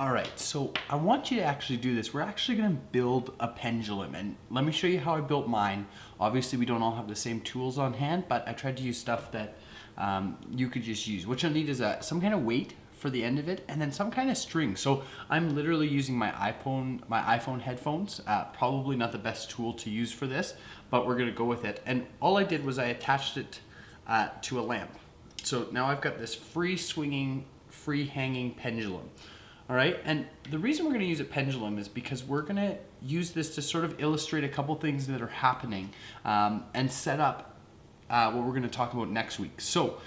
All right, so I want you to actually do this. We're actually gonna build a pendulum, and let me show you how I built mine. Obviously, we don't all have the same tools on hand, but I tried to use stuff that you could just use. What you'll need is some kind of weight for the end of it, and then some kind of string. So I'm literally using my iPhone headphones. Probably not the best tool to use for this, but we're gonna go with it. And all I did was I attached it to a lamp. So now I've got this free swinging, free hanging pendulum. All right, and the reason we're going to use a pendulum is because we're going to use this to sort of illustrate a couple things that are happening and set up what we're going to talk about next week. So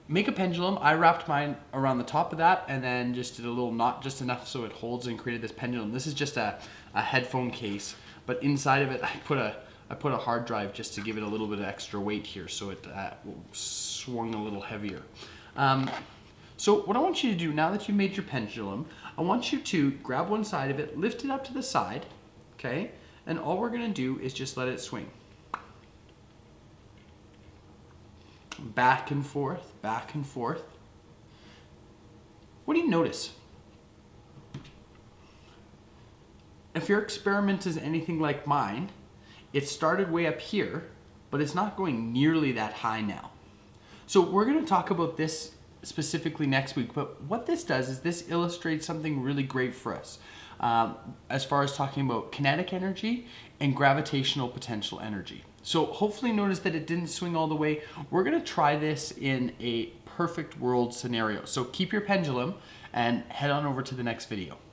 make a pendulum. I wrapped mine around the top of that and then just did a little knot just enough so it holds and created this pendulum. This is just a headphone case, but inside of it I put a hard drive just to give it a little bit of extra weight here so it swung a little heavier. So what I want you to do now that you've made your pendulum, I want you to grab one side of it, lift it up to the side, okay? And all we're gonna do is just let it swing. Back and forth, back and forth. What do you notice? If your experiment is anything like mine, it started way up here, but it's not going nearly that high now. So we're gonna talk about this specifically next week, but what this does is this illustrates something really great for us as far as talking about kinetic energy and gravitational potential energy. So hopefully notice that it didn't swing all the way. We're going to try this in a perfect world scenario. So keep your pendulum and head on over to the next video.